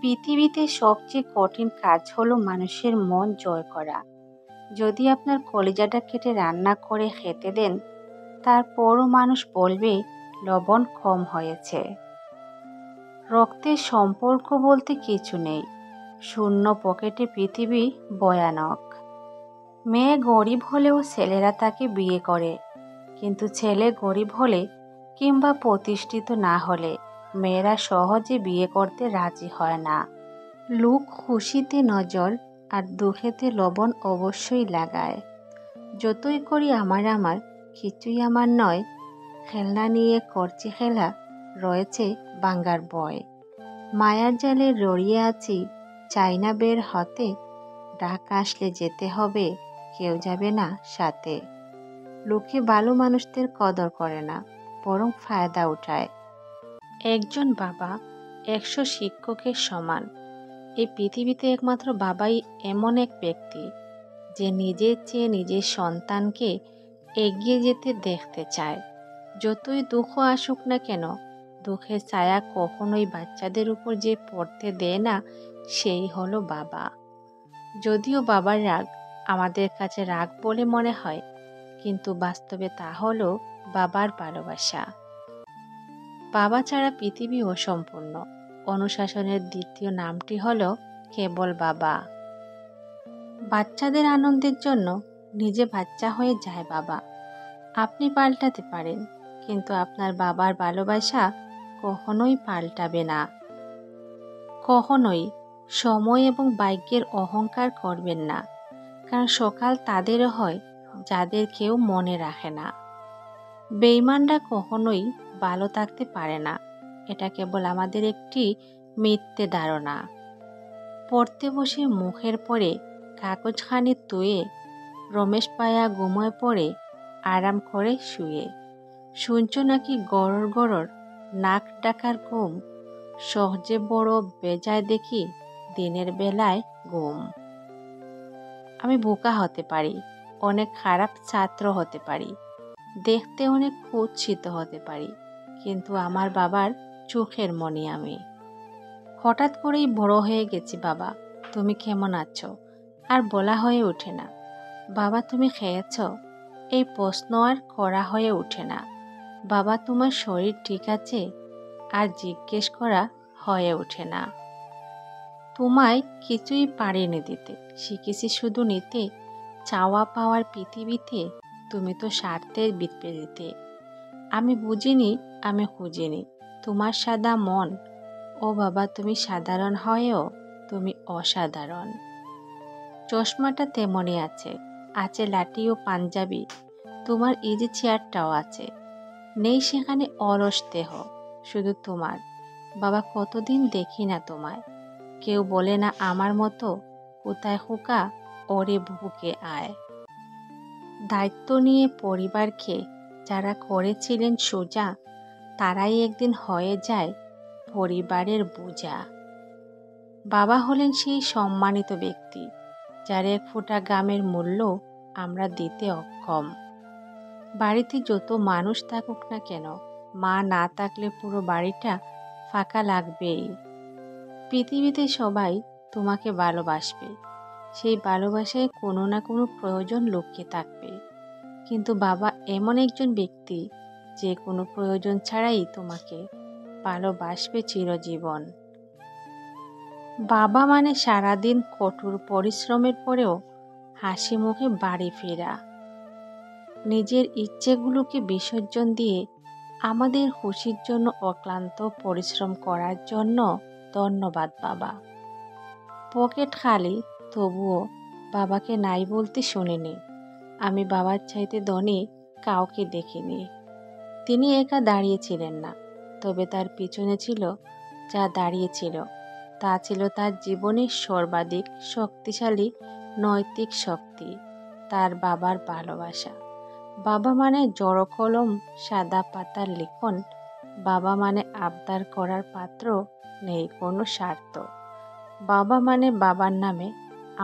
পৃথিবীতে সবচেয়ে কঠিন কাজ হলো মানুষের মন জয় করা। যদি আপনার কলিজাটা কেটে রান্না করে খেতে দেন, তারপরও মানুষ বলবে লবণ কম হয়েছে। রক্তের সম্পর্ক বলতে কিছু নেই, শূন্য পকেটে পৃথিবী ভয়ানক। মেয়ে গরিব হলেও ছেলেরা তাকে বিয়ে করে, কিন্তু ছেলে গরিব হলে কিংবা প্রতিষ্ঠিত না হলে মেয়েরা সহজে বিয়ে করতে রাজি হয় না। লোক খুশিতে নজর আর দুঃখেতে লবণ অবশ্যই লাগায়। যতই করি আমার কিছুই আমার নয়, খেলনা নিয়ে করছি খেলা, রয়েছে ভাঙার ভয়। মায়ার জালে জড়িয়ে আছি, চাই না বের হতে, ডাক আসলে যেতে হবে, কেউ যাবে না সাথে। লোকে ভালো মানুষদের কদর করে না, বরং ফায়দা উঠায়। একজন বাবা 100 শিক্ষকের সমান। এই পৃথিবীতে একমাত্র বাবাই এমন এক ব্যক্তি যে নিজের চেয়ে নিজের সন্তানকে এগিয়ে যেতে দেখতে চায়। যতই দুঃখ আসুক না কেন, দুঃখের ছায়া কখনোই বাচ্চাদের উপর যে পড়তে দেয় না, সেই হলো বাবা। যদিও বাবার রাগ আমাদের কাছে রাগ বলে মনে হয়, কিন্তু বাস্তবে তা হলো বাবার ভালোবাসা। বাবা ছাড়া পৃথিবী অসম্পূর্ণ। অনুশাসনের দ্বিতীয় নামটি হলো কেবল বাবা। বাচ্চাদের আনন্দের জন্য নিজে বাচ্চা হয়ে যায় বাবা। আপনি পাল্টাতে পারেন, কিন্তু আপনার বাবার ভালোবাসা কখনোই পাল্টাবে না। কখনোই সময় এবং ভাগ্যের অহংকার করবেন না, কারণ সকাল তাদেরও হয় যাদের কেউ মনে রাখে না। বেঈমানরা কখনোই ভালো থাকতে পারে না, এটা কেবল আমাদের একটি মিথ্যে ধারণা। পড়তে বসে মুখের পরে কাগজখানি তুয়ে রমেশ পায়া ঘুমোয় পড়ে আরাম করে শুয়ে। শুনছ নাকি গড়র গড়র নাক ডাকার ঘুম, সহজে বড় বেজায় দেখি দিনের বেলায় ঘুম। আমি বোকা হতে পারি, অনেক খারাপ ছাত্র হতে পারি, দেখতে অনেক কুৎসিত হতে পারি, কিন্তু আমার বাবার চোখের মণি আমি। হঠাৎ করেই বড় হয়ে গেছি বাবা, তুমি কেমন আছো আর বলা হয়ে ওঠে না। বাবা তুমি খেয়েছ, এই প্রশ্ন আর করা হয়ে ওঠে না। বাবা তোমার শরীর ঠিক আছে আর জিজ্ঞেস করা হয়ে ওঠে না। তোমায় কিছুই পারিনি দিতে, শিখেছি শুধু নিতে। চাওয়া পাওয়ার পৃথিবীতে তুমি তো স্বার্থের বিপরীতে। আমি বুঝিনি, আমি খুঁজিনি তোমার সাদা মন। ও বাবা তুমি সাধারণ হয়েও তুমি অসাধারণ। চশমাটা তেমনই আছে, আছে লাঠি ও পাঞ্জাবি, তোমার ইজি চেয়ারটাও আছে। নেই সেখানে অলস দেহ, শুধু তোমার। বাবা কতদিন দেখি না তোমায়, কেউ বলে না আমার মতো কোথায় খোকা, ওরে বুকে আয়। দায়িত্ব নিয়ে পরিবারকে যারা করেছিলেন সোজা, তারাই একদিন হয়ে যায় পরিবারের বোঝা। বাবা হলেন সেই সম্মানিত ব্যক্তি যার এক ফোঁটা ঘামের মূল্য আমরা দিতে অক্ষম। বাড়িতে যত মানুষ থাকুক না কেন, মা না থাকলে পুরো বাড়িটা ফাঁকা লাগবেই। পৃথিবীতে সবাই তোমাকে ভালোবাসবে, সেই ভালোবাসায় কোনো না কোনো প্রয়োজন লুকিয়ে থাকবে, কিন্তু বাবা এমন একজন ব্যক্তি যে কোনো প্রয়োজন ছাড়াই তোমাকে ভালোবাসবে চিরজীবন। বাবা মানে সারাদিন কঠোর পরিশ্রমের পরেও হাসি মুখে বাড়ি ফেরা, নিজের ইচ্ছেগুলোকে বিসর্জন দিয়ে আমাদের খুশির জন্য অক্লান্ত পরিশ্রম করার জন্য ধন্যবাদ বাবা। পকেট খালি, তবুও বাবাকে নাই বলতে শুনিনি। আমি বাবার চাইতে ধনী কাউকে দেখিনি। তিনি একা দাঁড়িয়েছিলেন না, তবে তার পিছনে ছিল যা দাঁড়িয়েছিল, তা ছিল তার জীবনের সর্বাধিক শক্তিশালী নৈতিক শক্তি, তার বাবার ভালোবাসা। বাবা মানে জড়ো কলম, সাদা পাতার লিখন। বাবা মানে আবদার করার পাত্র, নেই কোনো স্বার্থ। বাবা মানে বাবার নামে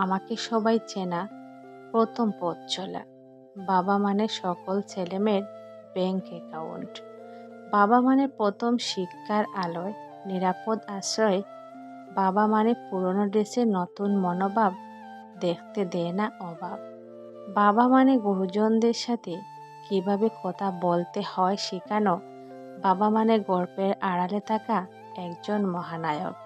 আমাকে সবাই চেনা প্রথম পথ চলা। বাবা মানে সকল ছেলেমেয়ের ব্যাংক অ্যাকাউন্ট। বাবা মানে প্রথম শিক্ষার আলোয় নিরাপদ আশ্রয়। বাবা মানে পুরনো ড্রেসের নতুন মনোভাব দেখতে দেয় না অভাব। বাবা মানে গুরুজনদের সাথে কিভাবে কথা বলতে হয় শেখানো। বাবা মানে গল্পের আড়ালে থাকা একজন মহানায়ক।